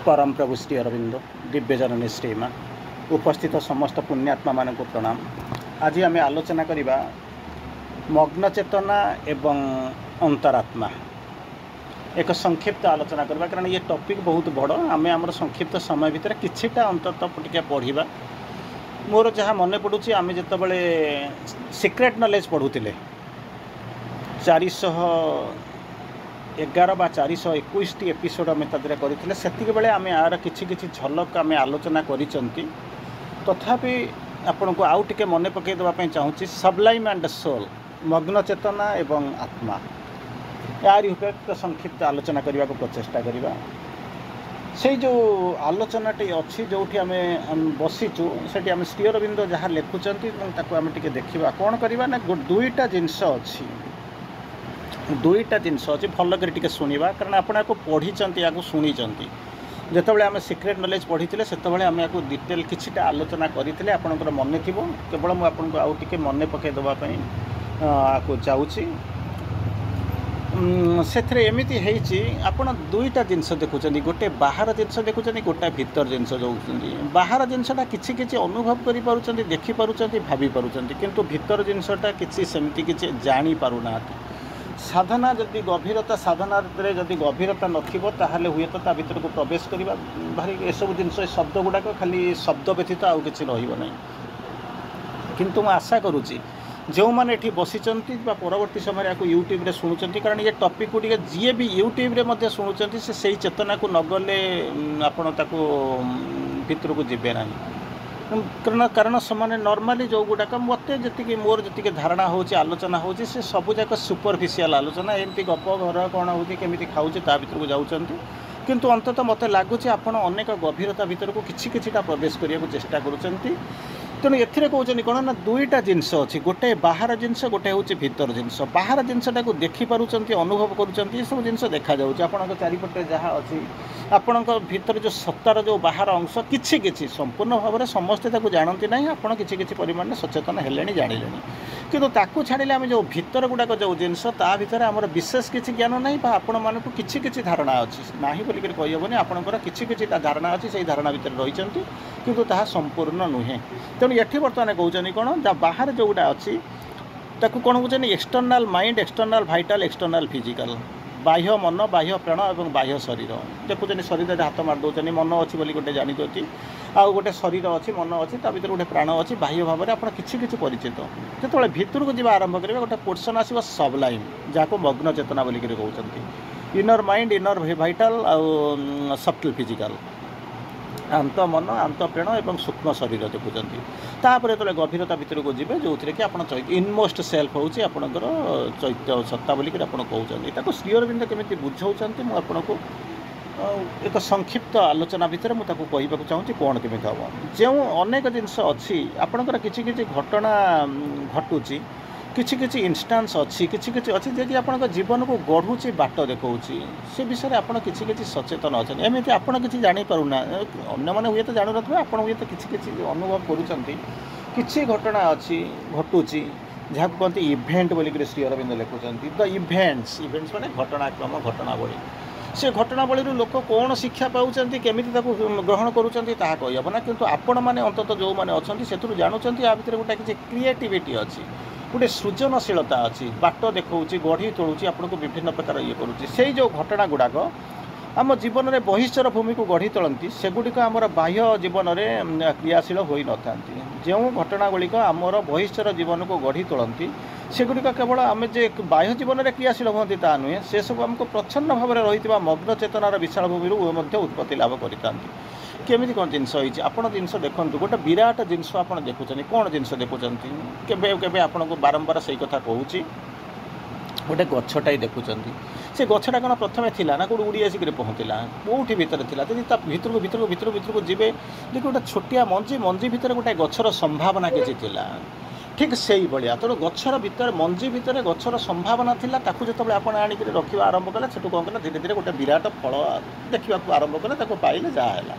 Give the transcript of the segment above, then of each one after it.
परम प्रभु श्री अरविंद दिव्यजननी श्रीमा उपस्थित समस्त पुण्यात्मा मान प्रणाम। आज आम आलोचना करवा मग्न चेतना एवं अंतरात्मा एक संक्षिप्त आलोचना करवा, कारण ये टॉपिक बहुत बड़। आम आम संक्षिप्त समय भितर किछिटा अंतत टिके पढ़ा। मोर जहाँ मन पड़ुची आम जिते बड़े सिक्रेट नॉलेज पढ़ुले 411 बा 421 टी एपिसोड आम तदरे करते से बेले आम यार किछि झलक आम आलोचना करिसंती। तथापि आपण को आउ टिके मन पकई देवाई चाहूँगी सबलाइम एंड सोल मग्न चेतना एवं आत्मा यार उपयुक्त संक्षिप्त आलोचना करने को प्रचेषा करवा। से जो आलोचनाटी अच्छी जो आम बसीचु से आम श्री अरविंद जहाँ लिखुंट आम टे देखा कौन करवा ना दुईटा जिनस अच्छी भल कर शुणा, कारण आपको पढ़ी या शुणी जितेबाला आम सिक्रेट नॉलेज पढ़ी से आम या डिटेल किछिटा आलोचना करते आपंकर मन थी। केवल मुझे आउ टे मन पकई देवाई आपको चाहूँगी। से एमती आपड़ दुईटा जिनस देखुं, गोटे बाहर जिनस देखुं, गोटे भीतर जिनस जो बाहर जिनसटा कि अनुभव कर देखिपुं भाभी पार्टी, किंतु भीतर जिनसटा कि सेमती कि जापना। साधना जदि गभीरता साधना जदि गभीरता नथिबो ताहले हुए तो ता भीतर को प्रवेश करवा भारी एसबू जिनस शब्द गुड़ाक खाली शब्द व्यतीत आउ किछि रहिबो नहीं। किंतु मैं आशा करुच्ची जो मैंने ये बसीचंती परवर्ती समय या यूट्यूब रे शुणुचंती, कारण ये टॉपिक को जी भी यूट्यूब रे मध्य शुणुचंती से चेतना को नगले आपण ताको भीतर को जीवे ना। कारण से नॉर्मली जो गुड़ाक मत जी मोर जी धारणा हो आलोचना हो सबूक सुपरफिशियल आलोचना एमती गप घर कौन हो केमी खाऊँ ता भर को जाऊँच, किंतु अंतत मत लगुच आपण अनेक गभीरता भीतर को किछिटा प्रवेश करने को चेष्टा करुँच। तेणु एथिरे कहते कौन ना दुईटा जिनस अच्छी, गोटे बाहर जिनस गोटे हूँ भीतर जिनस। बाहर जिनसटा को देखिपुं अनुभव करुँच सब जिनस देखा आपण चारिपटे जहाँ अच्छी आपण भीतर जो सत्तार जो बाहर अंश कि संपूर्ण भाव में समस्ते जानती ना। आपड़ कि परिमाण में सचेतन हेले जाने किंतु ताकू छाड़िले आम जो भीतर गुड़ाक जो जिनस ता भीतर आमर विशेष किसी ज्ञान ना आपण मानक कि धारणा अच्छी ना बोलिक कहीहबनी। आपंकर कि धारणा अच्छी से धारणा भीतर रही किंतु ताहा संपूर्ण नुहे। तेणु ये बर्तमान कहते कौन जहाँ बाहर जो गुड़ा अच्छी ताकू कौन कहते external mind, external vital, external physical, बाह्य मन, बाह्य प्राण और बाह्य शरीर। देखुं शरीर हाथ मारिदे मन अच्छी बोली गोटे जानी आउ गोटे शरीर अच्छी मन अच्छी ता भीतर गोटे प्राण अच्छी बाह्य भाव में आप कि परिचित। जो भीतर को जावा आरंभ करेंगे गोटे पोर्सन आसो सबलाइम जहाँ को मग्न चेतना बोलिक कहते। इनर माइंड, इनर भाइटाल आउ सब्टल फिजिकल, आंत मन, आंत प्राण और सूक्ष्म शरीर देखुं। तापर जो गभीरता भीतर को जी जो थी कि आप इनमोस्ट सेल्फ हूँ आपणकर चैत्य सत्ता बोलिक कहते। श्री अरविंद केमी बुझाऊँ मुझे एक संक्षिप्त आलोचना भितर मुझे कहवाक चाहूँगी कौन केमी हम जो अनेक जिनस अच्छी आपणकर कि घटना घटुची किसी इन्स्टान्स अच्छी कि अच्छी जी आप जीवन को गढ़ुची बाट देखा से विषय में आपड़ कि सचेतन अच्छा एमती आपड़ कि जापरूना अन्य मैंने हुए तो जानू ना आप हुए तो कि अनुभव करुँच घटना अच्छी घटुची जहाँ कहते event बोलिक Shri Arvind लिखुंट the events माने घटनाक्रम घटनावली। से घटनावली लोक कौन शिक्षा पाँच केमी ग्रहण करुँच कहीहब ना, किंतु आपण मैंने अंततः जो मैंने अच्छा से जानूँ या भर गोटे किसी क्रिएटिविटी अच्छी गोटे सृजनशीलता अच्छी बाट देखा गढ़ी तोलूँ आपन को विभिन्न प्रकार ये करुँच से जो घटना गुड़ाक आम जीवन में बहिश्चर भूमि को गढ़ी तोलती सेगुड़िक आमर बाह्य जीवन में क्रियाशील हो न था। जो घटना गुड़िक आमर बहिश्चर जीवन को गढ़ी तोलती सेगुड़िक केवल आम जे बाह्य जीवन में क्रियाशील होती ता नुहे से सब आमको प्रच्छन्न भाव में रही मग्न चेतनार विशाल भूमि उत्पत्ति लाभ करता। केमी कौन जिनस आपड़ जिनस देखूँ गोटे विराट जिनस आप देखुं कौन जिनस देखुं के आपन को बारंबार से कथा कहूँ गोटे गछटाई देखुं से गछटा कौन प्रथम थी ना कौट उड़ी आसिक पहुँचला कौटी भितर थी भीतर को जी देखिए गोटे छोटिया मंजी भितर गोटे गछर संभावना किसी थिला ठीक से ही भाया। तेणु गछर भितर मंजी भितर गछर संभावना थिला ताकू जो आप आणिक रखा आरंभ कले से कौन कला धीरे धीरे गोटे विराट फल देखा आरंभ कले पाइले जहाँ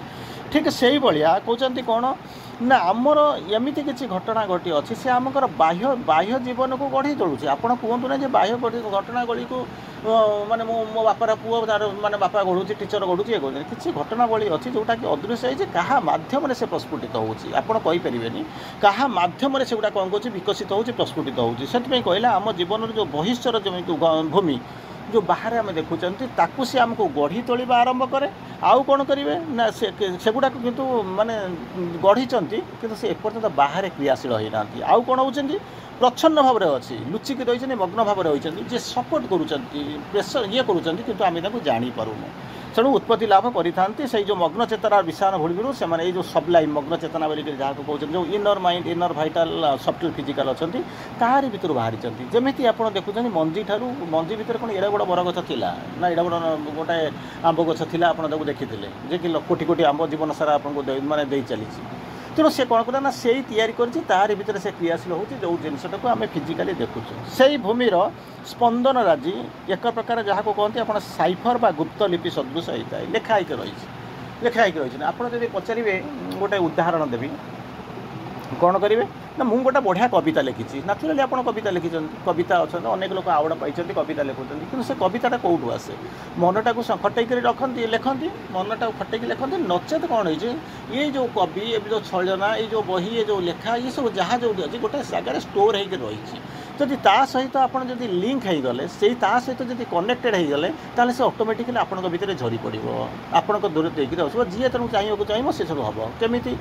ठीक से ही भाया कहते कौन ना आमर एमती किसी घटना घटी अच्छी से आमकर बाह्य जीवन को गढ़ी तोलुचे। आप कहतु ना बाह्य घटना गढ़ी को ମାନେ ମୋ ବାପାର ପୁଅ ତାର ମାନେ ବାପା ଗଢ଼ୁଛି ଟିଚର ଗଢ଼ୁଛି ଇଏ କରୁଛନ୍ତି କିଛି ଘଟଣାବଳୀ ଅଛି ଯେଉଁଟାକି ଅଦୃଶ୍ୟ ହେଇଛି କାହା ମାଧ୍ୟମରେ ସେ ପ୍ରସ୍ଫୁଟିତ ହେଉଛି ଆପଣ କହିପାରିବେନି କାହା ମାଧ୍ୟମରେ ସେଗୁଡ଼ା କ'ଣ କରୁଛି ବିକଶିତ ହେଉଛି ପ୍ରସ୍ଫୁଟିତ ହେଉଛି ସେଥିପାଇଁ କହିଲା ଆମ ଜୀବନର ଯେଉଁ ବହିଷ୍ଠର ଯେମିତି ଭୂମି ଯେଉଁ ବାହାରେ ଆମେ ଦେଖୁଛନ୍ତି ତାକୁ ସେ ଆମକୁ ଗଢ଼ି ତୋଳିବା ଆରମ୍ଭ କରେ ଆଉ କ'ଣ କରିବେ ନା ସେଗୁଡ଼ାକୁ କିନ୍ତୁ ମାନେ ଗଢ଼ିଛନ୍ତି କିନ୍ତୁ ସେ ଏପର୍ଯ୍ୟନ୍ତ ବାହାରେ କ୍ରିୟାଶୀଳ ହୋଇନାହାନ୍ତି ଆଉ କ'ଣ ହେଉଛନ୍ତି ପ୍ରଚ୍ଛନ୍ନ ଭାବରେ ଅଛି ଲୁଚିକି ରହିଛନ୍ତି ମଗ୍ନ ଭାବରେ ରହିଛନ୍ତି ଯେ ସପୋର୍ଟ କରୁଛନ୍ତି ପ୍ରେସର ଇଏ କରୁଛନ୍ତି କିନ୍ତୁ ଆମେ ତାକୁ ଜାଣିପାରୁନୁ ତେଣୁ ଉତ୍ପତ୍ତି ଲାଭ କରିଥାନ୍ତି ସେଇ ଯେଉଁ ମଗ୍ନ ଚେତନାର ବିଷାଣ ଭଳିରୁ ସେମାନେ ଏଇ ଯେଉଁ ସବ୍ଲାଇମ୍ ମଗ୍ନ ଚେତନା ବୋଲିକି ଯାହାକୁ କହୁଛନ୍ତି ଯେଉଁ inner mind inner vital software physical ଅଛନ୍ତି ତାହାରି ଭିତରୁ ବାହାରିଛନ୍ତି ଯେମିତି ଆପଣ ଦେଖୁଛନ୍ତି ମଞ୍ଜି ଭିତରେ କ'ଣ ଏଡ଼େ ବଡ଼ ବରଗଛ ଥିଲା ନା ଏଡ଼େ ବଡ଼ ଗୋଟେ ଆମ୍ବ ଗଛ ଥିଲା ଆପଣ ତାକୁ ଦେଖିଥିଲେ ଯେ କି କୋଟି କୋଟି ଆମ୍ବ ଜୀବନ ସାରା ଆପଣଙ୍କୁ ମାନେ ଦେଇ ଚାଲିଛି ତେଣୁ ସେ କ'ଣ କରେ ନା ସେଇ ତିଆରି କରିଛି ତାହାରି ଭିତରେ ସେ କ୍ରିୟାଶୀଳ ହେଉଛି ଯେଉଁ ଜିନିଷଟାକୁ ଆମେ ଫିଜିକାଲି ଦେଖୁଛୁ ସେଇ ଭୂମିର ସ୍ପନ୍ଦନ ରାଜି ଏକ ପ୍ରକାର ଯାହାକୁ କହନ୍ତି ଆପଣ ସାଇଫର ବା ଗୁପ୍ତ ଲିପି ସଦୃଶ ହେଇଥାଏ ଲେଖା ହେଇକି ରହିଛି ଆପଣ ଯଦି ପଚାରିବେ ଗୋଟେ ଉଦାହରଣ ଦେବି କ'ଣ କରିବେ ନା ମୁଁ ଗୋଟେ ବଢ଼ିଆ କବିତା ଲେଖିଛି ନ୍ୟାଚୁରାଲି ଆପଣ କବିତା ଲେଖିଛନ୍ତି କବିତା ଅଛନ୍ତି ଅନେକ ଲୋକ ଆୱାର୍ଡ଼ ପାଇଛନ୍ତି କବିତା ଲେଖୁଛନ୍ତି କିନ୍ତୁ ସେ କବିତାଟା କେଉଁଠୁ ଆସେ ମନଟାକୁ ଖଟେଇକରି ଲେଖନ୍ତି ମନଟାକୁ ଖଟେଇକି ଲେଖନ୍ତି ନଚେତ କ'ଣ ହେଇଛି ଏଇ ଯେଉଁ କବି ଏବେ ଯେଉଁ ଛଳନା ଏଇ ଯେଉଁ ବହି ଏ ଯେଉଁ ଲେଖା ଏସବୁ ଯାହା ଯେଉଁଠି ଅଛି ଗୋଟେ ଜାଗାରେ ଷ୍ଟୋର୍ ହେଇକି ରହିଛି ଯଦି ତା ସହିତ ଆପଣ ଯଦି ଲିଙ୍କ୍ ହେଇଗଲେ ସେଇ ତା ସହିତ ଯଦି କନେକ୍ଟେଡ଼୍ ହେଇଗଲେ ତାହେଲେ ସେ ଅଟୋମେଟିକାଲି ଆପଣଙ୍କ ଭିତରେ ଝରି ପଡ଼ିବ ଆପଣଙ୍କ ଦୂର ଦେଇକି ଆସିବ ଯିଏ ତେଣୁ ଚାହିଁବାକୁ ଚାହିଁବ ସେସବୁ ହେବ କେମିତି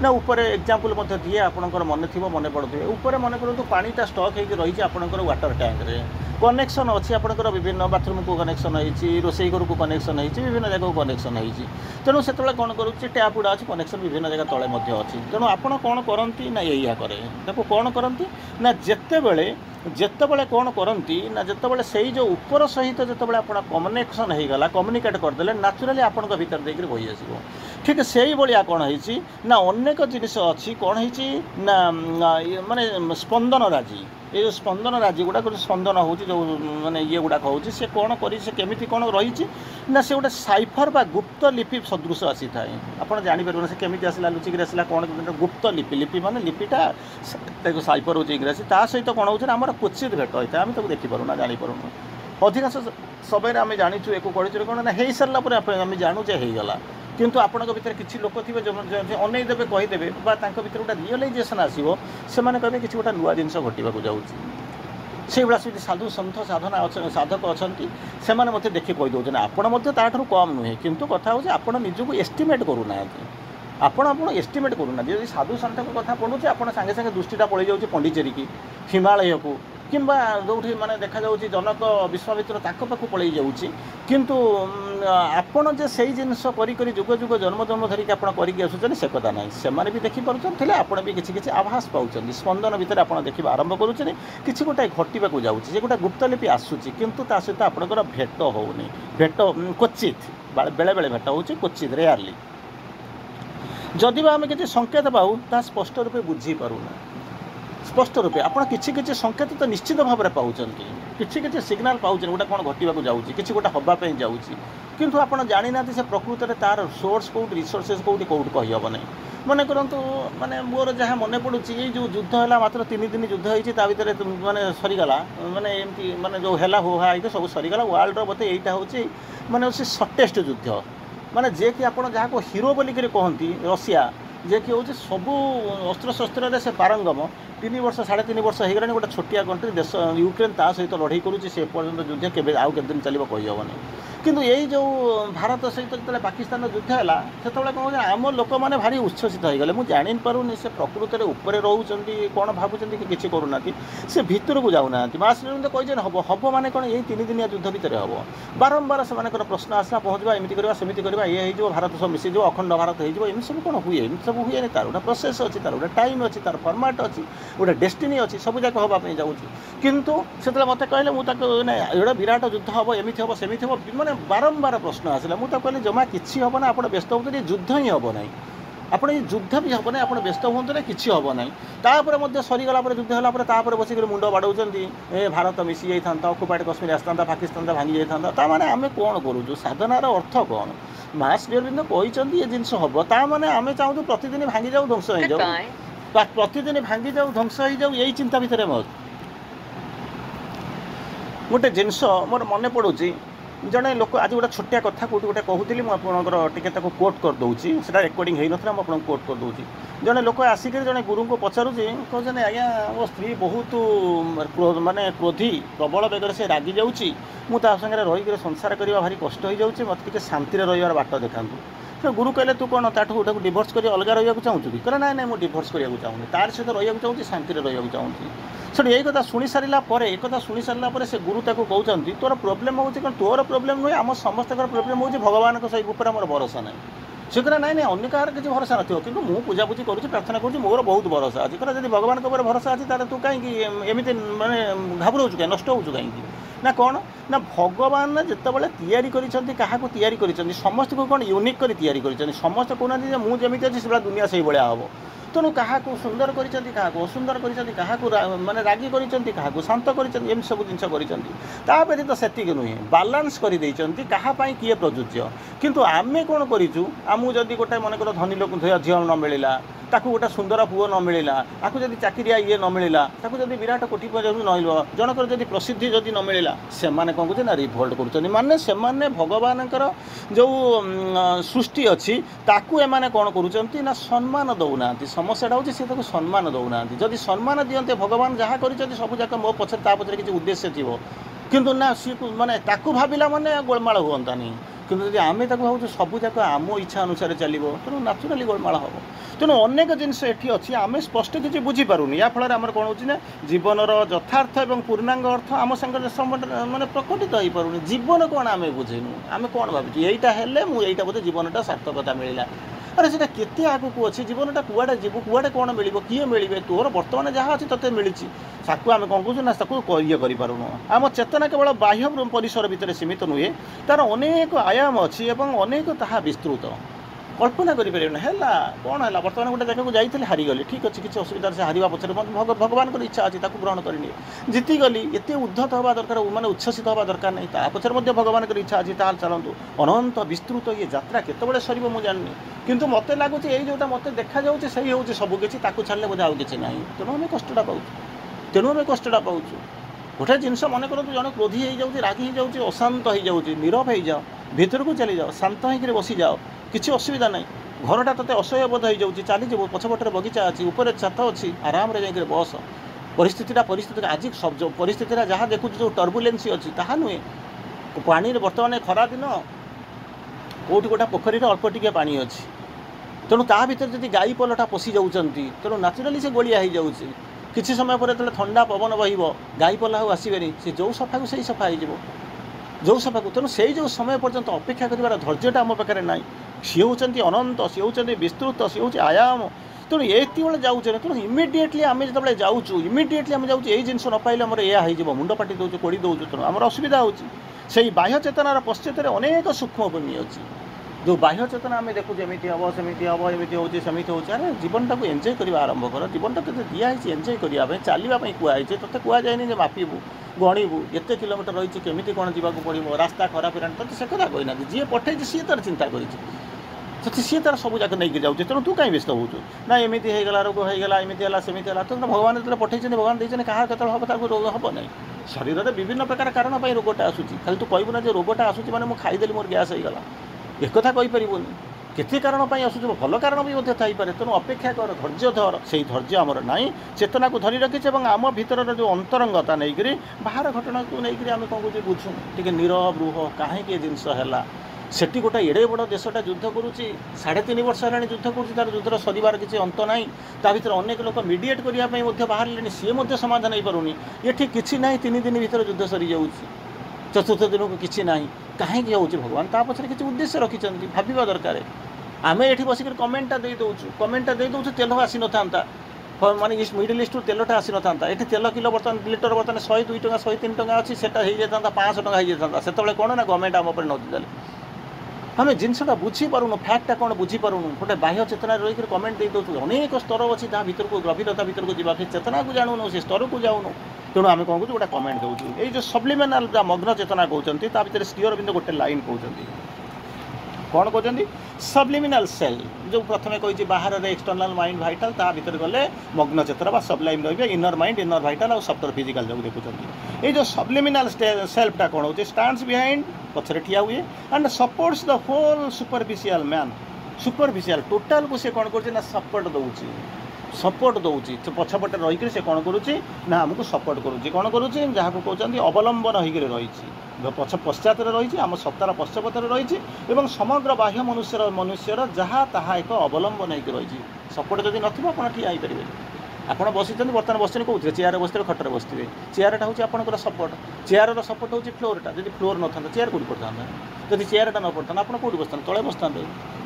ନା ଉପରେ ଏକ୍ଜାମ୍ପଲ୍ ମଧ୍ୟ ଦିଏ ଆପଣଙ୍କର ମନେ ଥିବ ମନେ ପଡ଼ୁଥିବେ ଉପରେ ମନେ କରନ୍ତୁ ପାଣିଟା ଷ୍ଟକ୍ ହେଇକି ରହିଛି ଆପଣଙ୍କର ୱାଟର ଟ୍ୟାଙ୍କରେ କନେକ୍ସନ୍ ଅଛି ଆପଣଙ୍କର ବିଭିନ୍ନ ବାଥରୁମ୍କୁ କନେକ୍ସନ୍ ହେଇଛି ରୋଷେଇ ଘରକୁ କନେକ୍ସନ୍ ହେଇଛି ବିଭିନ୍ନ ଜାଗାକୁ କନେକ୍ସନ୍ ହେଇଛି ତେଣୁ ସେତେବେଳେ କ'ଣ କରୁଛି ଟ୍ୟାପ୍ ଗୁଡ଼ା ଅଛି କନେକ୍ସନ୍ ବିଭିନ୍ନ ଜାଗା ତଳେ ମଧ୍ୟ ଅଛି ତେଣୁ ଆପଣ କ'ଣ କରନ୍ତି ନା ଏଇଆ କରେ ତାକୁ କ'ଣ କରନ୍ତି ନା ଯେତେବେଳେ କ'ଣ କରନ୍ତି ନା ଯେତେବେଳେ ସେଇ ଯେଉଁ ଉପର ସହିତ ଯେତେବେଳେ ଆପଣ କନେକ୍ସନ୍ ହେଇଗଲା କମ୍ୟୁନିକେଟ୍ କରିଦେଲେ ନ୍ୟାଚୁରାଲି ଆପଣଙ୍କ ଭିତରେ ଦେଇକରି ବହି ଆସିବ ଠିକ୍ ସେଇଭଳିଆ କ'ଣ ହେଇଛି ନା ଅନେକ ଜିନିଷ ଅଛି କ'ଣ ହେଇଛି ନା ମାନେ ସ୍ପନ୍ଦନ ରାଜି ଏ ଯେଉଁ ସ୍ପନ୍ଦନ ରାଜି ଗୁଡ଼ାକ ସ୍ପନ୍ଦନ ହେଉଛି ଯେଉଁ ମାନେ ଇଏ ଗୁଡ଼ାକ ହେଉଛି ସେ କ'ଣ କରିଛି ସେ କେମିତି କ'ଣ ରହିଛି ନା ସେ ଗୋଟେ ସାଇଫର ବା ଗୁପ୍ତ ଲିପି ସଦୃଶ ଆସିଥାଏ ଆପଣ ଜାଣିପାରିବେନି ସେ କେମିତି ଆସିଲା ଲୁଚିକିରି ଆସିଲା କ'ଣ ଗୁପ୍ତ ଲିପି ମାନେ ଲିପିଟା ତାକୁ ସାଇଫର ହେଉଛି ଇଂରାଜୀ ତା ସହିତ କ'ଣ ହେଉଛି ନା ଆମର କ୍ୱଚିତ ଭେଟ ହୋଇଥାଏ ଆମେ ତାକୁ ଦେଖିପାରୁନା ଜାଣିପାରୁନୁ ଅଧିକାଂଶ ସମୟରେ ଆମେ ଜାଣିଛୁ ୟାକୁ କରିଛୁ କ'ଣ ନା ହେଇସାରିଲା ପରେ ଆମେ ଜାଣୁ ଯେ ହେଇଗଲା କିନ୍ତୁ ଆପଣଙ୍କ ଭିତରେ କିଛି ଲୋକ ଥିବେ ଅନେଇ ଦେବେ କହିଦେବେ ବା ତାଙ୍କ ଭିତରେ ଗୋଟେ ରିଅଲାଇଜେସନ୍ ଆସିବ ସେମାନେ କହିବେ କିଛି ଗୋଟେ ନୂଆ ଜିନିଷ ଘଟିବାକୁ ଯାଉଛି ସେଇଭଳିଆ ସେମିତି ସାଧୁ ସନ୍ଥ ସାଧକ ଅଛନ୍ତି ସେମାନେ ମୋତେ ଦେଖି କହିଦେଉଛନ୍ତି ଆପଣ ମଧ୍ୟ ତାଠାରୁ କମ୍ ନୁହେଁ କିନ୍ତୁ କଥା ହେଉଛି ଆପଣ ନିଜକୁ ଏଷ୍ଟିମେଟ୍ କରୁନାହାନ୍ତି ଆପଣ ଏଷ୍ଟିମେଟ୍ କରୁନାହାନ୍ତି ଯଦି ସାଧୁ ସନ୍ଥଙ୍କ କଥା ପଢ଼ୁଛି ଆପଣ ସାଙ୍ଗେ ସାଙ୍ଗେ ଦୃଷ୍ଟିଟା ପଳେଇ ଯାଉଛି ପଣ୍ଡିଚେରୀକି ହିମାଳୟକୁ କିମ୍ବା ଯେଉଁଠି ମାନେ ଦେଖାଯାଉଛି ଜନକ ବିଶ୍ୱାମିତ୍ର ତାଙ୍କ ପାଖକୁ ପଳେଇ ଯାଉଛି କିନ୍ତୁ ଆପଣ ଯେ ସେଇ ଜିନିଷ କରି ଯୁଗ ଜନ୍ମ ଧରିକି ଆପଣ କରିକି ଆସୁଛନ୍ତି ସେ କଥା ନାହିଁ ସେମାନେ ବି ଦେଖିପାରୁଛନ୍ତି ଆପଣ ବି କିଛି ଆଭାସ ପାଉଛନ୍ତି ସ୍ପନ୍ଦନ ଭିତରେ ଆପଣ ଦେଖିବା ଆରମ୍ଭ କରୁଛନ୍ତି କିଛି ଗୋଟେ ଘଟିବାକୁ ଯାଉଛି ଯେ ଗୋଟେ ଗୁପ୍ତଲିପି ଆସୁଛି କିନ୍ତୁ ତା ସହିତ ଆପଣଙ୍କର ଭେଟ ହେଉନି ଭେଟ କ୍ୱଚିତ ବେଳେବେଳେ ଭେଟ ହେଉଛି କ୍ୱଚିତ ରେୟାରଲି ଯଦି ବା ଆମେ କିଛି ସଂକେତ ପାଉ ତାହା ସ୍ପଷ୍ଟ ରୂପେ ବୁଝିପାରୁନା ସ୍ପଷ୍ଟ ରୂପେ ଆପଣ କିଛି ସଂକେତ ତ ନିଶ୍ଚିତ ଭାବରେ ପାଉଛନ୍ତି କିଛି ସିଗ୍ନାଲ ପାଉଛନ୍ତି ଗୋଟେ କ'ଣ ଘଟିବାକୁ ଯାଉଛି କିଛି ଗୋଟେ ହେବା ପାଇଁ ଯାଉଛି କିନ୍ତୁ ଆପଣ ଜାଣିନାହାନ୍ତି ସେ ପ୍ରକୃତରେ ତା'ର ସୋର୍ସ କେଉଁଠି ରିସୋର୍ସେସ୍ କେଉଁଠି କହିହେବ ନାହିଁ ମନେ କରନ୍ତୁ ମାନେ ମୋର ଯାହା ମନେ ପଡ଼ୁଛି ଏଇ ଯେଉଁ ଯୁଦ୍ଧ ହେଲା ମାତ୍ର 3 ଦିନ ଯୁଦ୍ଧ ହେଇଛି ତା ଭିତରେ ମାନେ ସରିଗଲା ମାନେ ଏମିତି ମାନେ ଯେଉଁ ହେଲା ହୋହା ହେଇକି ସବୁ ସରିଗଲା ୱାର୍ଲଡର ବୋଧେ ଏଇଟା ହେଉଛି ମାନେ ହେଉଛି ସର୍ଟେଷ୍ଟ ଯୁଦ୍ଧ ମାନେ ଯିଏକି ଆପଣ ଯାହାକୁ ହିରୋ ବୋଲିକରି କହନ୍ତି ରଷିଆ ଯିଏକି ହେଉଛି ସବୁ ଅସ୍ତ୍ରଶସ୍ତ୍ରରେ ସେ ପାରଙ୍ଗମ 3 ବର୍ଷ 3.5 ବର୍ଷ ହେଇଗଲାଣି ଗୋଟେ ଛୋଟିଆ କଣ୍ଟ୍ରି ଦେଶ ୟୁକ୍ରେନ୍ ତା ସହିତ ଲଢ଼େଇ କରୁଛି ସେ ପର୍ଯ୍ୟନ୍ତ ଯୁଦ୍ଧ କେବେ ଆଉ କେତେ ଦିନ ଚାଲିବ କହିହେବନି କିନ୍ତୁ ଏଇ ଯେଉଁ ଭାରତ ସହିତ ଯେତେବେଳେ ପାକିସ୍ତାନର ଯୁଦ୍ଧ ହେଲା ସେତେବେଳେ କ'ଣ ହେଉଛି ଆମ ଲୋକମାନେ ଭାରି ଉଚ୍ଛ୍ୱସିତ ହୋଇଗଲେ ମୁଁ ଜାଣିପାରୁନି ସେ ପ୍ରକୃତରେ ଉପରେ ରହୁଛନ୍ତି କ'ଣ ଭାବୁଛନ୍ତି କି କିଛି କରୁନାହାନ୍ତି ସେ ଭିତରକୁ ଯାଉନାହାନ୍ତି ମାର୍ଶଲ କହିଛନ୍ତି ହେବ ମାନେ କ'ଣ ଏଇ 3 ଦିନିଆ ଯୁଦ୍ଧ ଭିତରେ ହେବ ବାରମ୍ବାର ସେମାନଙ୍କର ପ୍ରଶ୍ନ ଆସିଲା ପହଞ୍ଚିବା ଏମିତି କରିବା ସେମିତି କରିବା ଇଏ ହେଇଯିବ ଭାରତ ସବୁ ମିଶିଯିବ ଅଖଣ୍ଡ ଭାରତ ହେଇଯିବ ଏମିତି ସବୁ କ'ଣ ହୁଏ ଏମିତି ସବୁ ହୁଏନି ତାର ଗୋଟେ ପ୍ରୋସେସ୍ ଅଛି ତାର ଗୋଟେ ଟାଇମ୍ ଅଛି ତାର ଫର୍ମାଟ୍ ଅଛି ଗୋଟେ ଡେଷ୍ଟିନି ଅଛି ସବୁ ଯାକ ହେବା ପାଇଁ ଯାଉଛି କିନ୍ତୁ ସେତେବେଳେ ମୋତେ କହିଲେ ମୁଁ ତାକୁ ଏଇଟା ବିରାଟ ଯୁଦ୍ଧ ହେବ ଏମିତି ହେବ ସେମିତି ହେବ ମାନେ ବାରମ୍ବାର ପ୍ରଶ୍ନ ଆସିଲା ମୁଁ ତାକୁ କହିଲି ଜମା କିଛି ହେବ ନା ଆପଣ ବ୍ୟସ୍ତ ହୁଅନ୍ତୁନି ଯୁଦ୍ଧ ହିଁ ହେବ ନାହିଁ ଆପଣ ଏଇ ଯୁଦ୍ଧ ବି ହେବ ନାହିଁ ଆପଣ ବ୍ୟସ୍ତ ହୁଅନ୍ତୁ ନା କିଛି ହେବ ନାହିଁ ତାପରେ ମଧ୍ୟ ସରିଗଲା ପରେ ଯୁଦ୍ଧ ହେଲା ପରେ ତାପରେ ବସିକରି ମୁଣ୍ଡ ବାଡ଼ଉଛନ୍ତି ଭାରତ ମିଶି ଯାଇଥାନ୍ତା ଅକୁପାଏଡ଼ କାଶ୍ମୀର ଆସିଥାନ୍ତା ପାକିସ୍ତାନଟା ଭାଙ୍ଗି ଯାଇଥାନ୍ତା ତା'ମାନେ ଆମେ କ'ଣ କରୁଛୁ ସାଧନାର ଅର୍ଥ କ'ଣ ମାସ୍ ଅରବିନ୍ଦ କହିଛନ୍ତି ଏ ଜିନିଷ ହେବ ତା'ମାନେ ଆମେ ଚାହୁଁଛୁ ପ୍ରତିଦିନ ଭାଙ୍ଗିଯାଉ ଧ୍ୱଂସ ହେଇଯାଉ ପ୍ରତିଦିନ ଭାଙ୍ଗିଯାଉ ଧ୍ୱଂସ ହେଇଯାଉ ଏଇ ଚିନ୍ତା ଭିତରେ गोटे जिनस मोर मन पड़ुची जड़े लोक आज गोटे छोटिया कथा कौटी गोटे कहूली मुझे कोट करदे से रेकर्डिंग हो ना मुझे कोट करदे जड़े लोक आसिक जड़े गुरु को पचारूँ कहते आज्ञा मो स्त्री बहुत माने क्रोधी प्रबल बेगर से रागी जाऊँगी मुझे सागर रही संसार करने भारी कष्ट हो जाऊँगी मत शांति रही बाट देखा तो गुरु कहले तू कौन ताठू डिभोर्स कर अलग रहा चाहूँ कि कहना ना ना मुझे डिभोर्स करने चाहूँगी तार सहित रहा चाहूँगी शांति रहा चाहूँगी से यही कथा शुणी सारापर एक कथा शुणी सारापर से गुरु ताको कहते तोर प्रोब्लेम हो तोर प्रोब्लेम नुहे आम समस्त प्रोब्लेम हो भगवान ऊपर मोर भरोसा ना से कहना ना ना अन्य कहार किसी भरोसा ना कि मुझे पूजापूजी करुँच प्रार्थना करुँच मोर बहुत भरोसा अच्छी कहना जब भगवान भरोसा अच्छी तार तू कहीं एमती मानने घाबराऊँ कहीं नष्ट हो कहीं ना कौन ना भगवान जितेबाला तैयारी करी समस्त को कौन यूनिक कर तैयारी करी समस्त कहना मुझे जमी अच्छी से दुनिया से भाया हम तेणु क्या सुंदर कर असुंदर कर माने रागी कर शांत कर सब जिन कर व्यतीत से नुहे बालांस कर किए प्रযোज्य किंतु आमे कौन करूँ आमको जदि गोटे मनकर धनी लोक झील न मिलला ताकू गोटे सुंदर पुओ न मिलला आपको जब चाकरिया ये न मिलला ताकू जब विराट कोटिपति न जनकर जब प्रसिद्धि जदि न मिलला से माने कौन कहते ना रिभोल्ट कर माने से माने भगवान जो सृष्टि अच्छी ताकू एमाने कौन करुँच ना सम्मान दौना समस्याटा हूँ सी सम्मान दौना जदि सम्मान दियंते भगवान जहाँ कर सब जाक मो पछरे पछरे किसी उद्देश्य थी किंतु ना सी माने ताकू भाविला माने गोलमाल हुअंता नहीं किंतु जब आम भावुँ सब जाक आम इच्छा अनुसार चलो तेणु नाचुराली गोलमाल हम तेणु अनेक जिनस ये अच्छी आम स्पष्ट किसी बुझीपारूनी या फल आम कौन हो जीवनर यथार्थ और पूर्णांग अर्थ आम सागर माने प्रकटित हो पारूनी जीवन कौन आम बुझेनु आम कौन भावुँ यहीटा हेल्ले मुझे बोधे जीवनटा सार्थकता मिलला अरे से केते आगू अच्छे जीवनटा कुआड़े जीव कुआड़े कौन मिल किए मिले तोर बर्तमान जहाँ अच्छी ते मिली ताकू आम कौन कहूँ ना ये करूँ आम चेतना केवल बाह्य परिसर भितर सीमित नुहे तार अनेक आयाम अच्छी अनेक ताहा विस्तृत कल्पना करें है कौन है बर्तमान गोटे जगह जाइए हारीगली ठीक अच्छे किसी असुविधा से हारिबा पछरे भगवान की इच्छा अच्छी ग्रहण करनी जीतीगली एत उद्धत हवा दरकार माने उच्छ्वसित हवा दरकार नहीं पछरे भगवान की इच्छा अच्छी चलतु अनंत विस्तृत ये यात्रा केतबेले सर मुझे जानी किंतु मत लगुच यही जोटा मत देखा जाऊँगी से हूँ सबकि छाड़े बोधे आउ कि ना तेणु आम कष्टा पाऊँ तेणु आम कष्टा पाऊँ गोटे जिनस मन करूँ जन क्रोधी हो जाऊँगी रागी हो जाऊँगी अशांत हो जाऊँगी नीरव हो जाओ भीतर को चली जाओ शांत होकर बसी जाओ किसी असुविधा ना घरटा ते असह्य बोध हो जाऊँगी चलीज पछपटे बगीचा अच्छी ऊपर छात अच्छी आराम जा बस परिस्थिति आज सब परिस्थिति जहाँ देखुँ जो टर्बुलेंस अच्छी ताहा नुहे पानी बर्तमान खरा दिन कौटी गोटा पोखरी अल्प टिके पानी अच्छी तेणु ता भर जब गाई पलटा पशि जाऊँगी तेणु नाचुराली से गोलिया हो जाऊँगी किसी समय पर जो ठंडा पवन बहब गाई पला हो आसबेनि से जो सफा को सही सफा हो जो सफा को तेणु से जो समय पर्यंत अपेक्षा कर धैर्यटा आम पाखे ना सी होती अनंत सी होती विस्तृत सी हूँ आयाम तेणु ये जाऊे तेणु इमिडिएटली आम जो जाऊँ इमिडिएटली आम जाऊँ यही जिन न पाइले आम यह हो मुंड पाटी दौर कोड़ी दौर तेणु आम असुविधा होई बाह्य चेतनार पश्चात अनेक सूक्ष्म भूमि अच्छी जो बाह्य चेतना आम देखू जमीती हम सेमती हम एमती हो सेमती हो अरे जीवनटा को एंजॉय करवा आरंभ कर जीवनटा तो दिखाई एंजॉय करने चलवाई कहई ते कहुए मापिबू गणिबू एत किलोमीटर रही केमी कौन जावाक पड़ो रास्ता खराब हेलानी तो से कथा कहना जी पठे सी तार चिंता कर सी तार सब जाक नहीं जाऊँगी तेणु तू कहीं व्यस्त हो ना एमती होगा रोग होगा एमती है सेमती है तो भगवान जो पठे भगवान देखते क्या कत हम रोग हम ना शरीर में विभिन्न प्रकार कारण रोगटा आसूँ खाली तू कहबू ना जो रोगटा आसूँ मैंने मुझे खाईदेली मोर गैस होगा एक कथा कहीपरनी केते कारण आसूँ भल कारण भी थाईपे तेणु अपेक्षा कर धैर्य धर से धैर्य आमर ना चेतना को धरी रखीचे आम भीतर जो अंतरंगता नहीं करी बाहर घटना को लेकर आम कौन कौन बुझू टे नीरव रुह कहीं जिनस है सेठी गोटे एड़े बड़ देशटा युद्ध करुच्ची 3.5 वर्ष है युद्ध कर युद्धर सर किसी अंत ना ता भर अनेक लोक मीडिएट करने बाहर सी समाधान हो पारूनी ये किसी ना 3 दिन भर युद्ध सरी जाऊँ चतुर्थ दिन को किसी ना कहीं हो भगवान ता पछरे किसी उद्देश्य रखिंट भाविबा दरकार आम ये बसिक कमेंटा दे दौचु तेल आसी न माने मिडिल ईस्ट तेलटा आसी न ये तेल किलो बर्तमान लिटर बर्तमान 102 टका 103 टका अच्छी से 500 टका हो जाता से कौन ना गवर्नमेंट आम पर नदी आम जिनसा बुझीपारूँ फैक्टा कौन बुझीपारूँ गोटे बाह्य चेतना रही कमेंट दे दौर अनेक स्तर अच्छी ता भर को गभीरता भर को जावा चेतना को जानून से स्तर को जाऊन तेणु आम कौन कौन गोटे कमेंट दूँ ये जो सब्लिमिनाल मग्न चेतना कहते भर श्री अरविंद गोटे लाइन कहते कौन कहते सबलिमिनाल सेल जो प्रथम कही बाहर एक्सटर्नाल माइंड भाइटाल ता भीतर गले मग्न चेतना बा सबलाइम रही इनर माइंड इनर भाइटाल और सफ्टर फिजिकल जो देखुं ये जो सबलिमिनाल सेल्फटा कौन हो स्टैंड्स बिहाइंड पछरे ठिया हुए and supports the whole superficial man superficial total को सी कौन कर सपोर्ट दूसरी पछपटे रहीकि से कौन करुच्ची ना आमको सपोर्ट करुच्ची कौन करुच्ची जहाँ को कहते अवलंबन होकर रही पश्चात रही आम सत्तार पश्चापतर रही समग्र बाह्य मनुष्यर जहाँ ताहा एक अवलंबन होकर रही सपोर्ट जब न ठिया हो पारे आपड़ बसी बर्तमान बस कौन चेयर बसते खटर बसते चेयरटा हूँ आपंकर सपोर्ट चेयर सपोर्ट हूँ फ्लोरटा जब फ्लोर न था चेयर कौट पड़ता जब चेयरटा न पड़ता आप कौट बसता तले बसता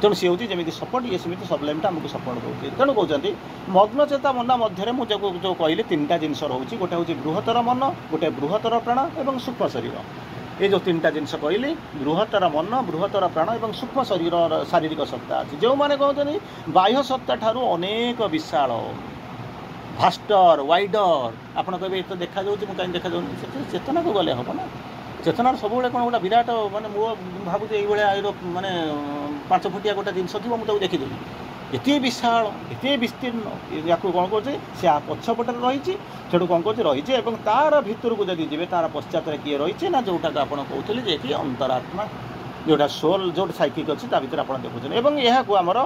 तेणु सी हूँ जमी सपोर्ट ये सेमती सबलाइमटा आमको सपोर्ट दूसरी तेणु कहते मग्नचेता मन मध्य मुझे जो कहली 3टा जिनस रोचे गोटे हूँ बृहत्तर मन गोटे बृहत्तर प्राण और सूक्ष्म शरीर ये जो 3टा जिनस कहली बृहत्तर मन बृहत्तर प्राण और सूक्ष्म शरीर शारीरिक सत्ता अच्छी जो मैंने कहते बाह्य सत्ता ठारू अनेक विशाल भास्टर वाइडर आप कहे तो देखा कहीं देखा चेतना को गले हम ना चेतनार सब कौन गोटे विराट मानने भावुँ ये मानने 5 फुटिया गोटे जिन थी मुझे देखीदेवी एत विशाल एत विस्तीर्ण या कौन कर पछपटे रही कौन कर रही तार भितर को जब जी तार पश्चात किए रही ना जोटा आप कहते कि अंतरात्मा जोटा सोल जो साइकिक अच्छी भर आप देखुं यह आमर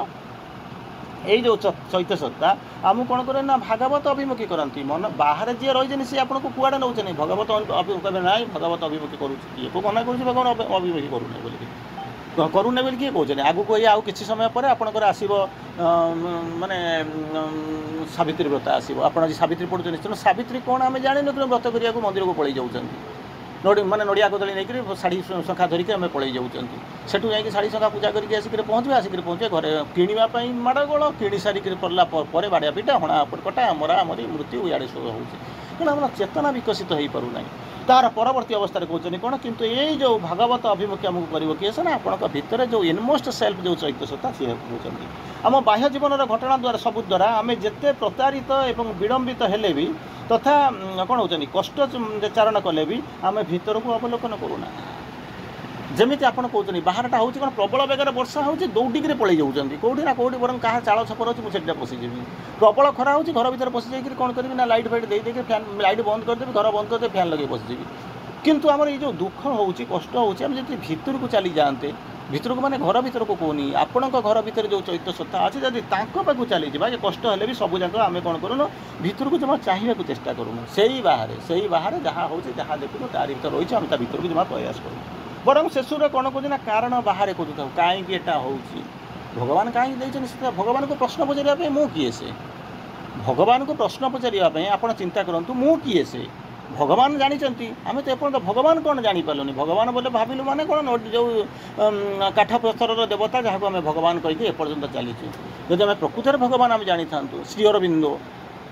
यही जो चैत्य सत्ता आमको कौन करे ना भागवत अभिमुखी करती मन बाहर जी रही सी आपको कुआड़े नौ भगवत अभिमुखी ना भगवत अभिमुखी करुँचे को मना कर भगवान अभिमुखी करूना बोल करूना बोल किए कहते आगू ये आउ कि समय पर आपंकर आसो माने सावित्री व्रत आसो आप सावित्री पढ़ुं तेणु सावित्री कौन आम जान व्रत करने मंदिर को पलि जाऊँ माने नड़िया कदली नहीं शाढ़ी शंखा धरिकी आम पलि जाऊँ सेठू जाकि शाढ़ी शंखा पूजा करके आसिक पहुँचे घरे किणापी माड़गोल किणी सारिक पड़ला बाड़िया पिटा हणा कटा मरा मरी मृत्यु इे सब हो आम चेतना विकसित हो पारना तार परवर्ती अवस्था कहते कौन किंतु ये जो भागवत अभिमुखी आमको कर किए से ना आपण भितर जो इनमोस्ट सेल्फ जो चैत्य सत्ता सी कहते आम बाह्य जीवन घटना द्वारा सबू द्वारा आम जिते प्रतारित और विलंबित हेले भी तथा कौन होती कष्ट चारण कले भी आम भीतर को अवलोकन करूना जमी आप कहते बाहरटा हूँ कौन प्रबल बेगर वर्षा हो दौड़िकी पलि जाऊँगी कौटी ना कौटी बर क्या चाल छपर अच्छी मुझे पशिजी प्रबल खरा हो घर भर पशि जाकर फैन करी ना लाइट फाइट दे फैन लाइट बंद करदेवी घर बंद करदे फैन लगे पशिजी किंतु आमर ये जो दुख हो कष्ट होम जो भितर को चली जाते भितर को माने घर भीतर को कहूनी आपण घर भीतर जो चैत्य सत्ता अच्छे जब पाक चली जा कष्ट हेल्ले भी सब जाक आम कौन करूँ भीतर को जमा चाहिए चेष्टा करूँ से ही बाहर जहाँ हो जहाँ देखू तारी भर रही आम भीतर को जमा प्रयास करूँ बरं शेषर कौन कहना कारण बाहर खोजु था कहीं हो भगवान कहीं भगवान को प्रश्न पचारे मु किए से भगवान को प्रश्न पचारे आप चिंता करूँ मु किए से भगवान जानते आम तो एपर्त भगवान कौन जापारूनी भगवान बोले भाविलु माने कौन जो काठ पत्थर देवता जहाँ को आम भगवान कहीकि एपर्तंत चलीचु जब आम प्रकृत भगवान आम जानी था श्री अरविंद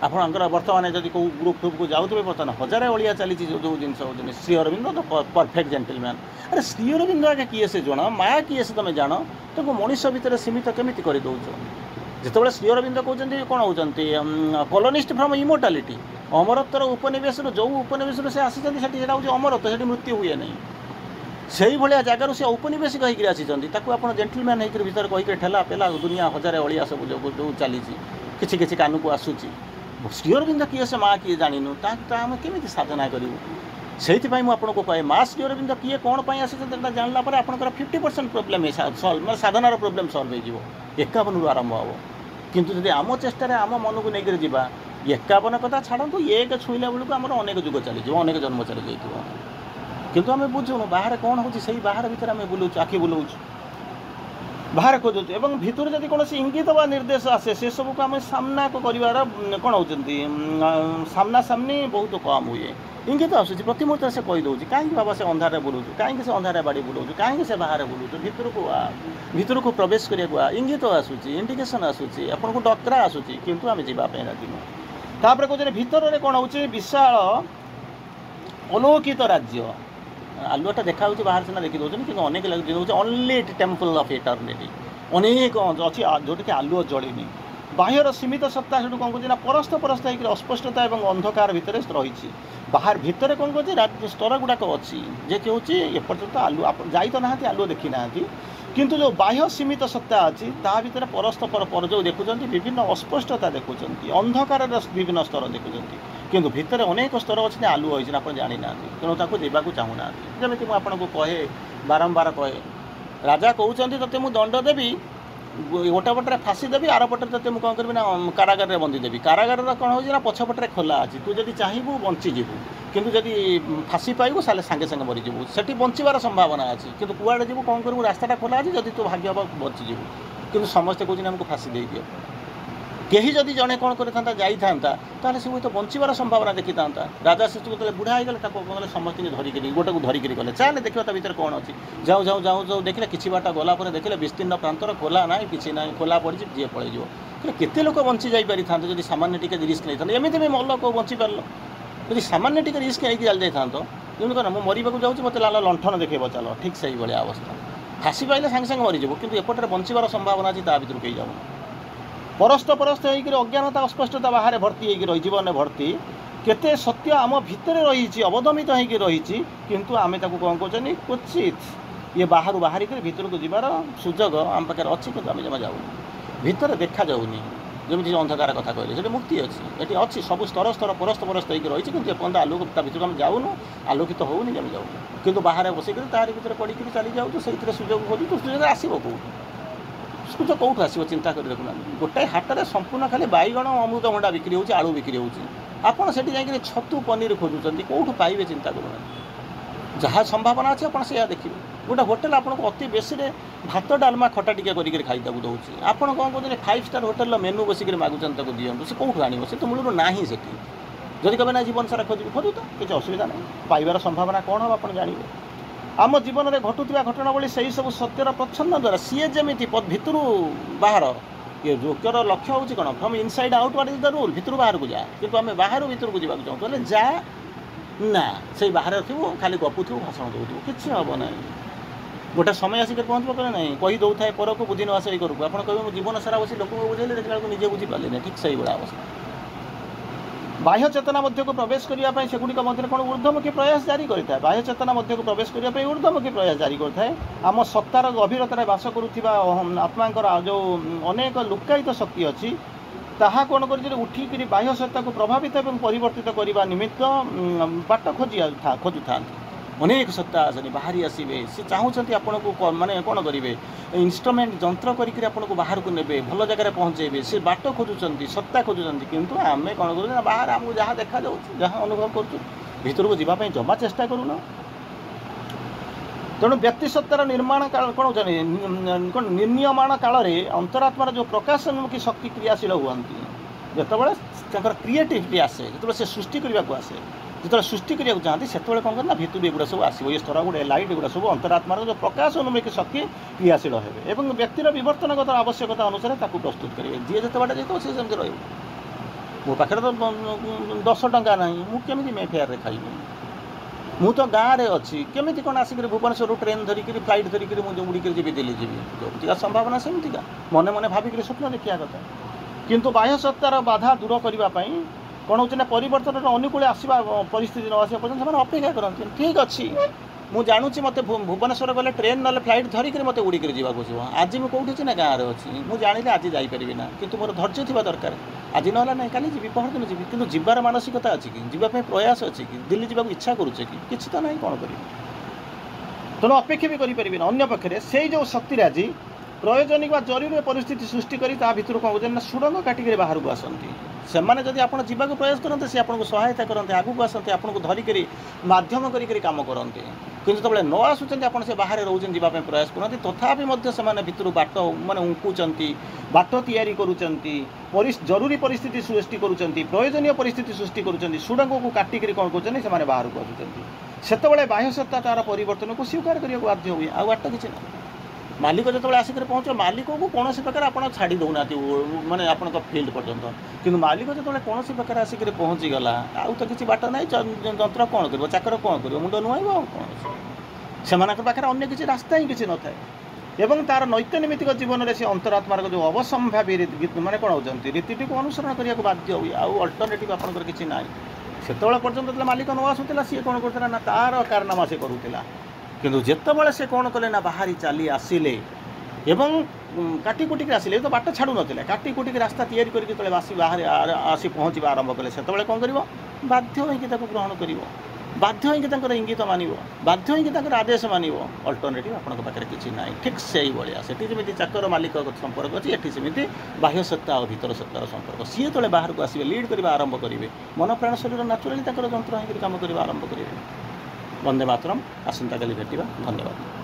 आपंकर बर्तमान जब कौ ग्रुप फ्रुप को जाऊे बर्तमान 1000 अलिया चली जो जिन होती Shri Aurobindo the perfect gentleman अरे श्री अरविंद आगे किए से जन माया किए से तुम जान तुमको मनीष भितर सीमित केमी कर दौच जिते श्री अरविंद कहते कौन होती कॉलोनिस्ट फ्रॉम इमोर्टालिटी अमरत्वर उपनिवेश जो उपनिवेश से आसी हूँ अमरत्व से मृत्यु हुए नहीं से भाया जगार से औपनिवेशिक होकर आसी आप जेंटलमैन होकर भीतर कहीकि ठेला पेला दुनिया 1000 अलिया सब जो चली किसी कान को आसूची श्री अरविंद किए से माँ किए जानू आम केमी साधना करूँ से आपको कहे माँ श्री अरविंद किए कौन पर आसी जानला आप 50% प्रोब्लेम सल्व मैं साधनार प्रोब्लेम सल्व हो 51 आरंभ हे किंतु जब आम चेष्टार आम मन को लेकर जावा 51 कथा छाड़ू एक छुईला बेलू आम अनेक जुग चली अनेक जन्म चली जाइए किंतु आम बुझुनु बाहर कौन हो बाहर भीतर आम बुलाऊ आखि बुलाऊ बाहर खोजु एवं भितर जब कौन इंगित व निर्देश आसे से सब को आम सामना को कर कौन होती सामना सामनी बहुत कम हुए इंगित आसूँ प्रति मुहूर्त से कहीदे कहीं बाबा से अंधार बुलाऊ कहीं से अंधार बाड़ी बुलाऊ कहीं से बाहर बुलाऊ भितर को प्रवेश करने इंगित आसूँ इंडिकेशन आसूँ आपको डकरा आसूँ किंतु आम जावाई राजी नुह तापर कहते भितर कौन हो विशाल अलौकित राज्य आलुआटा देखा बाहर सीना देखी दूसरी कि अनेक लगे ओनली टेम्पल ऑफ इटर्निटी अनेक अच्छी जोटा कि आलुआ जलिनी बाह्यर सीमित सत्ता से कौन करें परस्त परस्त होकर अस्पष्टता और अंधकार भितर रही बाहर भितर कौन कर स्तर गुड़ाक अच्छी जे कि हूँ एपर्तंत आलु आप जाई तो ना आलुआ देखी ना किंतु जो बाह्य सीमित सत्ता अच्छी ता भर परस्पर पर जो देखुं विभिन्न अस्पष्टता देखुं अंधकार विभिन्न स्तर देखुं किंतु भितर अनेक स्तर अच्छे आलुओ होती आप जानी ना तेणु ताको देवाक चाहूना जमी मुझे कहे बारंबार कहे राजा कहते ते मुझे दंड देवी गोटे पटे फाँसी देवी आर पटे ते मुझे कौन करी ना कारागार में बंदी देवी कारागार कौन हो पछपटे खोला अच्छी तू जब चाहबू बंचीजु किंतु जदि फाँसी पाइबू साले सांगे सांगे मरीजु से बचार संभावना अच्छी कि कुआड़े जीव कौन करूँ रास्ता खोला अच्छी जब तू भाग्य हम बचीजु कि समस्ते कौन आमको फाँसी दे दियो कहीं जदि जड़े कौन करता जाता से तो बचार संभावना देखी था राजा शिशु जो बुढ़ा हो गले समस्त धरिक गोटे को धरिक गले चले देखा ता भर कौन अच्छी जाऊ जाऊ जाऊ जाऊ देखले कि बाट गलापर देखले विस्तीर्ण प्रांतर खोला ना कि ना खोला पड़ी जी पलैज केते लोक बंची जापारि था जब सामान्य टी रिस्क नहीं था एमती भी मल को बची पार जब सामान्य टी रिस्क नहीं चल जाता जमी कह मुझे मरवाक जाऊँगी मत लाल लंठन देखेब चल ठीक से भाया अवस्था फाँसी पाइले सांगे सांगे मरीज कि एपटे बचार संभावना अच्छी ता भर कहीं जाऊँ परस्त होकर अज्ञानता अस्पष्टता बाहर भर्ती होकर जीवन भर्ती केते सत्य आम भितर रही अवदमित होकर रही किंतु आम कौन कहते क्वचित ये बाहर बाहरिक भितर को जीवार सुजोग आम पाखे अच्छी कि आम जमा जाऊँ भितर देखा जाऊनी जमी अंधकार कथा कहले से मुक्ति अच्छी ये अच्छी सब स्तर स्तर परस्त होकर रही कि एपर्त आलोक भर आम जाऊनु आलोकित होनी जमी जाऊँ किंतु बाहर बसिक तार भर पड़ी चली जाऊँ से सुजोग खोजु तो सुजोग आसो कौटू सुज कौटू आसो चिंता कर देखुना गोटे हाटर संपूर्ण खाली बैगण अमृतभंडा बिक्री होची आलू बिक्री होची आपड़ से जाकर छतु पनीर खोजुंट कौटू पाइबे चिंता करूना जहाँ संभावना अच्छे आप देखिए गोटे होटेल आपको अति बेसी भात डालमा खटा टिका कर खाइदा दूसरी आपड़ कौन कहते 5 स्टार होटेल मेनू बसिक मागुंट दिंतु से कौटू आने से तो मूलर ना ही से जदि कहे ना जीवन सारा खोजु खोजु तो किसी असुविधा नहीं पाइबार संभावना कौन हम आप जानवे आम जीवन में घटुवा घटनावली से सब सत्यर प्रच्छन्न द्वारा सीए जमी भितर बाहर ये जोकर लक्ष्य हूँ कौन from inside out what is the rule भितर बाहर को जा कि आम बाहर भितर को जावाक चाहूँ जा ना से बाहर थी खाली गपुथु भाषण दूँ कि हम ना गोटे समय आसिक पहुँच पारे ना कही दौ था पर को बुद्धि नआस करूँ आप कहे जीवन सारा बस लोक बुझे देखा निजे बुझीपारे ठीक से भाया अवस्था बाह्य चेतना मध्य को प्रवेश करने से गुड़िक कौन ऊर्ध्वमुखी प्रयास जारी करता है बाह्य चेतना मध्य को प्रवेश करने ऊर्ध्वमुखी प्रयास जारी करता है आम सत्तार गभीरतार बास करुवा आत्मा जो अनेक लुक्कायित शक्ति अच्छी ताहा कौन कर उठिक बाह्य सत्ता को प्रभावित और परिवर्तित करने निमित्त बाट खोजु था अनेक सत्ता आसनी बाहरी आसवे सी चाहूँगी आपन को माने कौन करेंगे इन्स्ट्रुमेंट जंत्र करके आपन को बाहर को नेबे भल जगह पहुँचेबे से बाट खोजुंट सत्ता खोजुंट किंतु आम कौन कर बाहर आमको जहाँ देखा जहाँ अनुभव कर को जावाई जमा चेष्टा करूना तेणु व्यक्ति सत्तार निर्माण काल कौन कौन निर्नियमाण काल में अंतरात्मार जो प्रकाशोन्मुखी शक्ति क्रियाशील हुआ जो क्रिएटिविटी आसे जो से सृष्टि करने को आसे जो सृष्टि करने चाहती से कौन करना भितर एगुड़ा सब आसो ये स्तर गुड़े लाइट एगुड़ा सब अंतरात्मार जो प्रकाश अनुमुखी शक्ति क्रियाशील हे और व्यक्तिर बर्तनगत आवश्यकता अनुसार प्रस्तुत करेंगे जी जिते बाटे जाइए सी सेमती रही मो पाखे तो 10 टंका ना मुझे मे फेयर खाइबी मु तो गाँव में अच्छी केमी कौन आसिक भुवनेश्वर ट्रेन धरिक फ्लाइट धरिक मुझे उड़िक जी दिल्ली जी जो संभावना सेमतीका मन मन भाविक स्वप्न देखा कथा किंतु बाह्य सत्तार बाधा दूर करने कौन हो परिवर्तन अनुकूल आसवा परिस्थिति न आसा पर्यटन से अपेक्षा करते ठीक अच्छे मुझे जानूँ मत भुवनेश्वर गले ट्रेन ना फ्लाइट धरिक मत उड़िक जावाक आज मुझे कौटी ना गाँव में अच्छी मुझे जानी आज जापरि ना कि मोर धैर्य थी दरकार आज ना ना कल जी पहर दिन जी कि जीवार मानसिकता अच्छी कि जीवाई प्रयास अच्छी कि दिल्ली जावाक इच्छा करुचे कि तो ना कौन कर तेणु अपेक्षा भी करें अन्य पक्षे से जो शक्ति आज प्रयोजनिक जरूरी परिस्थिति सृष्टि करी भितर कौन कहते सुड़ंग काटिक बाहर को आसती से मैंने जब आप जावाक प्रयास करते सी आपको सहायता करते आगू आसते आपको धरिक मध्यम करम करते किंतु तब न आसुच्च आप बाहर रोचन जावाई प्रयास करते तथापि से भितर बाट माने उंकुंट बाट तैयारी करुँच जरूरी परिस्थिति सृष्टि करुँच प्रयोजनीय परिस्थिति सृष्टि करुँच सुड़ंग को काटिक कौन कहते से बाहर को आसुच्च से बाह्य सत्ता तार परिवर्तन को स्वीकार करने को बाध्य हुए आ बाट कि मालिक जो आसिक पहुँच मालिक को कौन प्रकार आप छाड़ी दौना माने आप फील्ड पर्यंत कि मालिक जो कौन प्रकार आसिक पहुँचीगला आउ तो किसी बाट ना जंत्र कौन कर चाकर कौन कर मुंड नुआब कौन से पाखे अन्य किसी रास्ता ही किसी न थाए एवं तार नैत्यनैमित्तिक जीवन में से अंतरात्मार जो अवसंभावी माने कौन होती रीति को अनुसरण करने को बाध्य हुए आउ अल्टरनेटिव आपंकर किसी ना से पर्यटन मालिक न आसूला सी कौन करता ना तार कारनामा से करूला किंतु जितेबाला से कौन कले ना बाहरी चली आसिले ଏବଂ କାଟି କୁଟିକି ଆସିଲେ ତ ବାଟ ଛାଡ଼ୁ ନଥିଲେ କାଟି କୁଟିକି ରାସ୍ତା ତିଆରି କରିକି ଯେତେବେଳେ ଆସି ବାହାରେ ଆସି ପହଞ୍ଚିବା ଆରମ୍ଭ କଲେ ସେତେବେଳେ କ'ଣ କରିବ ବାଧ୍ୟ ହୋଇକି ତାକୁ ଗ୍ରହଣ କରିବ ବାଧ୍ୟ ହୋଇକି ତାଙ୍କର ଇଙ୍ଗିତ ମାନିବ ବାଧ୍ୟ ହୋଇକି ତାଙ୍କର ଆଦେଶ ମାନିବ ଅଲ୍ଟରନେଟିଭ୍ ଆପଣଙ୍କ ପାଖରେ କିଛି ନାହିଁ ଠିକ୍ ସେଇଭଳିଆ ସେଠି ଯେମିତି ଚାକର ମାଲିକ ସମ୍ପର୍କ ଅଛି ଏଠି ସେମିତି ବାହ୍ୟ ସତ୍ତା ଆଉ ଭିତର ସତ୍ତାର ସମ୍ପର୍କ ସିଏ ଯେତେବେଳେ ବାହାରକୁ ଆସିବେ ଲିଡ୍ କରିବା ଆରମ୍ଭ କରିବେ ମନ ପ୍ରାଣ ଶରୀର ନ୍ୟାଚୁରାଲି ତାଙ୍କର ଯନ୍ତ୍ର ହୋଇକରି କାମ କରିବା ଆରମ୍ଭ କରିବେ। ବନ୍ଦେ ମାତରମ୍। ଆସନ୍ତାକାଲି ଭେଟିବା। ଧନ୍ୟବାଦ।